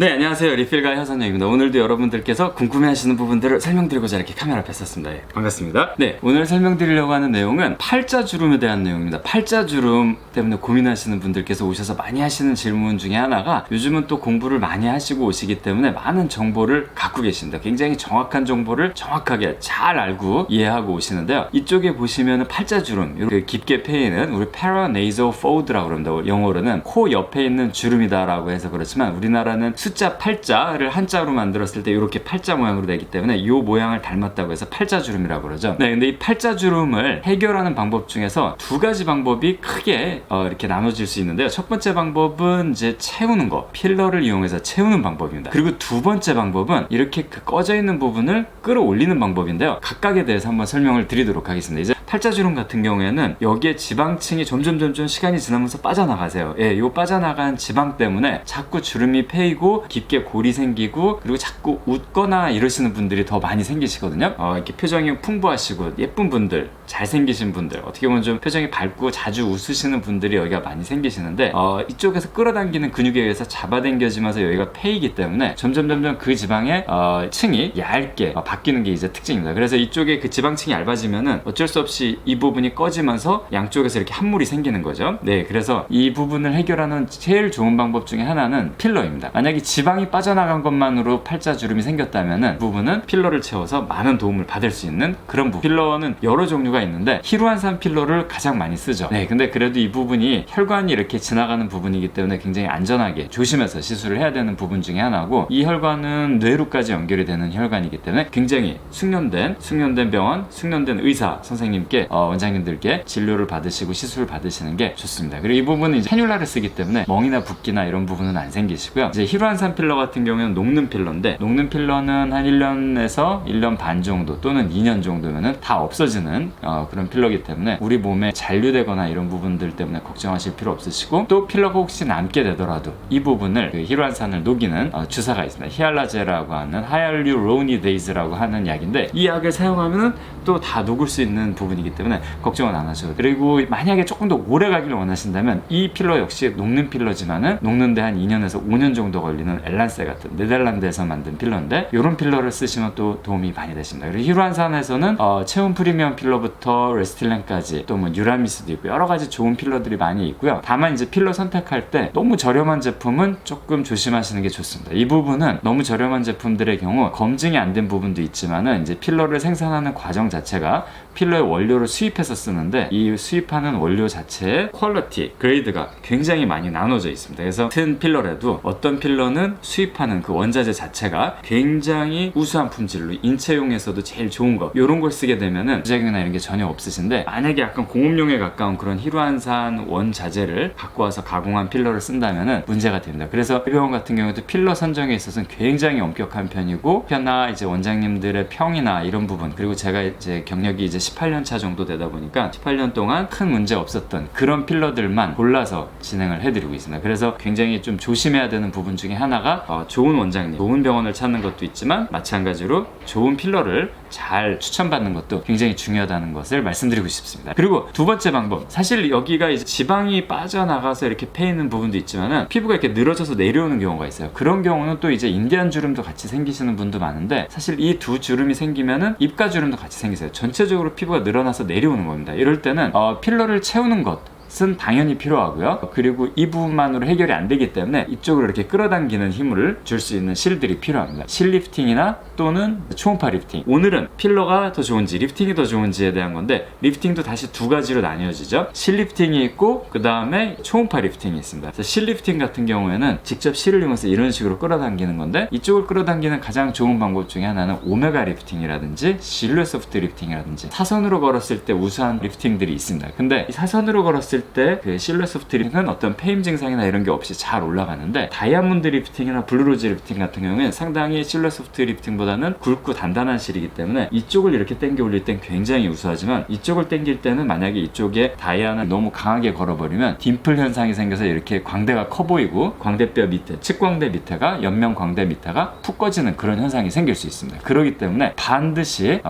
네, 안녕하세요. 리필가의 허선영입니다. 오늘도 여러분들께서 궁금해하시는 부분들을 설명드리고자 이렇게 카메라 앞에 섰습니다. 예, 반갑습니다. 네, 오늘 설명드리려고 하는 내용은 팔자주름에 대한 내용입니다. 팔자주름 때문에 고민하시는 분들께서 오셔서 많이 하시는 질문 중에 하나가, 요즘은 또 공부를 많이 하시고 오시기 때문에 많은 정보를 갖고 계신다. 굉장히 정확한 정보를 정확하게 잘 알고 이해하고 오시는데요. 이쪽에 보시면 팔자주름, 이렇게 깊게 패이는 우리 paranasal fold라고 합니다. 영어로는 코 옆에 있는 주름이다라고 해서 그렇지만, 우리나라는 숫자 8자를 한자로 만들었을 때 이렇게 팔자 모양으로 되기 때문에 이 모양을 닮았다고 해서 팔자주름이라고 그러죠. 네, 근데 이 팔자주름을 해결하는 방법 중에서 두 가지 방법이 크게 이렇게 나눠질 수 있는데요. 첫 번째 방법은 이제 채우는 거, 필러를 이용해서 채우는 방법입니다. 그리고 두 번째 방법은 이렇게 그 꺼져 있는 부분을 끌어올리는 방법인데요. 각각에 대해서 한번 설명을 드리도록 하겠습니다. 이제 팔자주름 같은 경우에는 여기에 지방층이 점점 시간이 지나면서 빠져나가세요. 예, 요 빠져나간 지방 때문에 자꾸 주름이 패이고 깊게 골이 생기고, 그리고 자꾸 웃거나 이러시는 분들이 더 많이 생기시거든요. 이렇게 표정이 풍부하시고 예쁜 분들, 잘생기신 분들, 어떻게 보면 좀 표정이 밝고 자주 웃으시는 분들이 여기가 많이 생기시는데, 이쪽에서 끌어당기는 근육에 의해서 잡아당겨지면서 여기가 패이기 때문에 점점 그 지방의 층이 얇게 바뀌는 게 이제 특징입니다. 그래서 이쪽에 그 지방층이 얇아지면은 어쩔 수 없이 이 부분이 꺼지면서 양쪽에서 이렇게 함물이 생기는 거죠. 네, 그래서 이 부분을 해결하는 제일 좋은 방법 중에 하나는 필러입니다. 만약에 지방이 빠져나간 것만으로 팔자주름이 생겼다면은, 그 부분은 필러를 채워서 많은 도움을 받을 수 있는 그런 부분. 필러는 여러 종류가 있는데 히루안산 필러를 가장 많이 쓰죠. 네, 근데 그래도 이 부분이 혈관이 이렇게 지나가는 부분이기 때문에 굉장히 안전하게 조심해서 시술을 해야 되는 부분 중에 하나고, 이 혈관은 뇌로까지 연결이 되는 혈관이기 때문에 굉장히 숙련된 병원, 숙련된 의사 선생님께 원장님들께 진료를 받으시고 시술을 받으시는 게 좋습니다. 그리고 이 부분은 이제 캐뉼라를 쓰기 때문에 멍이나 붓기나 이런 부분은 안 생기시고요. 이제 히루안산 필러 같은 경우에는 녹는 필러인데, 녹는 필러는 한 1년에서 1년 반 정도 또는 2년 정도면은 다 없어지는 그런 필러이기 때문에 우리 몸에 잔류되거나 이런 부분들 때문에 걱정하실 필요 없으시고, 또 필러가 혹시 남게 되더라도 이 부분을, 그 히루안산을 녹이는 주사가 있습니다. 히알라제라고 하는 하이알루로니데이즈라고 하는 약인데, 이 약을 사용하면은 또 다 녹을 수 있는 부분이기 때문에 걱정은 안 하셔도 돼요. 그리고 만약에 조금 더 오래 가기를 원하신다면 이 필러 역시 녹는 필러지만은 녹는데 한 2년에서 5년 정도 걸리는 엘란세 같은 네덜란드에서 만든 필러인데, 이런 필러를 쓰시면 또 도움이 많이 되십니다. 그리고 히루안산에서는 체온 프리미엄 필러부터 레스틸렌까지 또 뭐 유라미스도 있고 여러 가지 좋은 필러들이 많이 있고요. 다만 이제 필러 선택할 때 너무 저렴한 제품은 조금 조심하시는 게 좋습니다. 이 부분은 너무 저렴한 제품들의 경우 검증이 안 된 부분도 있지만은, 이제 필러를 생산하는 과정 자체가 필러의 원료를 수입해서 쓰는데, 이 수입하는 원료 자체의 퀄리티, 그레이드가 굉장히 많이 나눠져 있습니다. 그래서 같은 필러라도 어떤 필러는 수입하는 그 원자재 자체가 굉장히 우수한 품질로 인체용에서도 제일 좋은 거, 이런 걸 쓰게 되면은 부작용이나 이런 게 전혀 없으신데, 만약에 약간 공업용에 가까운 그런 히루안산 원자재를 갖고 와서 가공한 필러를 쓴다면은 문제가 됩니다. 그래서 이 병원 같은 경우에도 필러 선정에 있어서는 굉장히 엄격한 편이고, 특히나 이제 원장님들의 평이나 이런 부분, 그리고 제가 이제 경력이 이제 18년 차 정도 되다 보니까 18년 동안 큰 문제 없었던 그런 필러들만 골라서 진행을 해드리고 있습니다. 그래서 굉장히 좀 조심해야 되는 부분 중에 하나가 좋은 원장님, 좋은 병원을 찾는 것도 있지만, 마찬가지로 좋은 필러를 잘 추천받는 것도 굉장히 중요하다는 것을 말씀드리고 싶습니다. 그리고 두 번째 방법, 사실 여기가 이제 지방이 빠져나가서 이렇게 패이는 부분도 있지만은 피부가 이렇게 늘어져서 내려오는 경우가 있어요. 그런 경우는 또 이제 인디안 주름도 같이 생기시는 분도 많은데, 사실 이 두 주름이 생기면은 입가 주름도 같이 생기세요. 전체적으로 피부가 늘어나서 내려오는 겁니다. 이럴 때는 필러를 채우는 것은 당연히 필요하고요. 그리고 이 부분만으로 해결이 안 되기 때문에 이쪽으로 이렇게 끌어당기는 힘을 줄 수 있는 실들이 필요합니다. 실 리프팅이나 또는 초음파 리프팅. 오늘은 필러가 더 좋은지 리프팅이 더 좋은지에 대한 건데, 리프팅도 다시 두 가지로 나뉘어지죠. 실 리프팅이 있고 그 다음에 초음파 리프팅이 있습니다. 그래서 실 리프팅 같은 경우에는 직접 실을 이용해서 이런 식으로 끌어당기는 건데, 이쪽을 끌어당기는 가장 좋은 방법 중에 하나는 오메가 리프팅이라든지 실루엣 소프트 리프팅이라든지 사선으로 걸었을 때 우수한 리프팅들이 있습니다. 근데 이 사선으로 걸었을 때 그 실루엣 소프트 리프팅은 어떤 패임 증상이나 이런 게 없이 잘 올라가는데, 다이아몬드 리프팅이나 블루로즈 리프팅 같은 경우는 상당히 실루엣 소프트 리프팅보다는 굵고 단단한 실이기 때문에 이쪽을 이렇게 당겨 올릴 땐 굉장히 우수하지만, 이쪽을 당길 때는 만약에 이쪽에 다이아를 너무 강하게 걸어버리면 딤플 현상이 생겨서 이렇게 광대가 커 보이고, 광대뼈 밑에, 측광대 밑에가, 옆면 광대 밑에가 푹 꺼지는 그런 현상이 생길 수 있습니다. 그렇기 때문에 반드시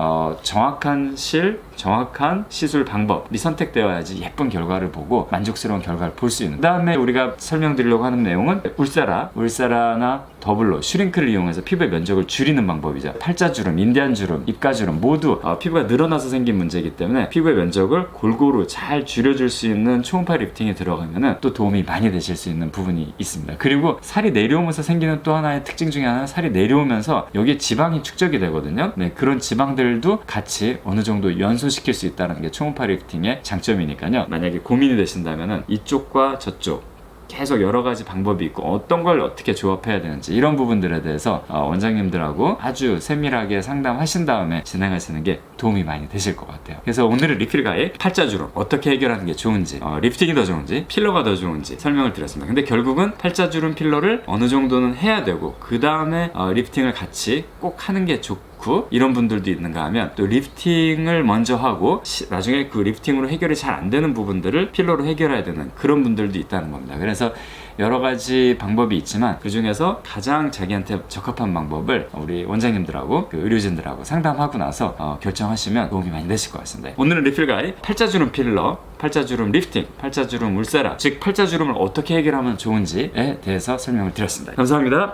정확한 실, 정확한 시술 방법이 선택되어야지 예쁜 결과를 보고 만족스러운 결과를 볼 수 있는. 그 다음에 우리가 설명드리려고 하는 내용은 울세라나 더블로 슈링크를 이용해서 피부의 면적을 줄이는 방법이죠. 팔자주름, 인디안주름, 입가주름 모두 피부가 늘어나서 생긴 문제이기 때문에 피부의 면적을 골고루 잘 줄여줄 수 있는 초음파 리프팅이 들어가면 또 도움이 많이 되실 수 있는 부분이 있습니다. 그리고 살이 내려오면서 생기는 또 하나의 특징 중에 하나는 살이 내려오면서 여기에 지방이 축적이 되거든요. 네, 그런 지방들도 같이 어느 정도 연소시킬 수 있다는 게 초음파 리프팅의 장점이니까요. 만약에 고민이 되신다면 이쪽과 저쪽 계속 여러 가지 방법이 있고 어떤 걸 어떻게 조합해야 되는지 이런 부분들에 대해서 원장님들하고 아주 세밀하게 상담하신 다음에 진행하시는 게 도움이 많이 되실 것 같아요. 그래서 오늘은 리필 가입 팔자주름 어떻게 해결하는 게 좋은지, 리프팅이 더 좋은지 필러가 더 좋은지 설명을 드렸습니다. 근데 결국은 팔자주름 필러를 어느 정도는 해야 되고 그 다음에 리프팅을 같이 꼭 하는 게 좋고 이런 분들도 있는가 하면 또 리프팅을 먼저 하고 나중에 그 리프팅으로 해결이 잘 안 되는 부분들을 필러로 해결해야 되는 그런 분들도 있다는 겁니다. 그래서 여러 가지 방법이 있지만 그 중에서 가장 자기한테 적합한 방법을 우리 원장님들하고 그 의료진들하고 상담하고 나서 결정하시면 도움이 많이 되실 것 같습니다. 오늘은 리필 가입 팔자주름 필러, 팔자주름 리프팅, 팔자주름 울세라 즉 팔자주름을 어떻게 해결하면 좋은지에 대해서 설명을 드렸습니다. 감사합니다.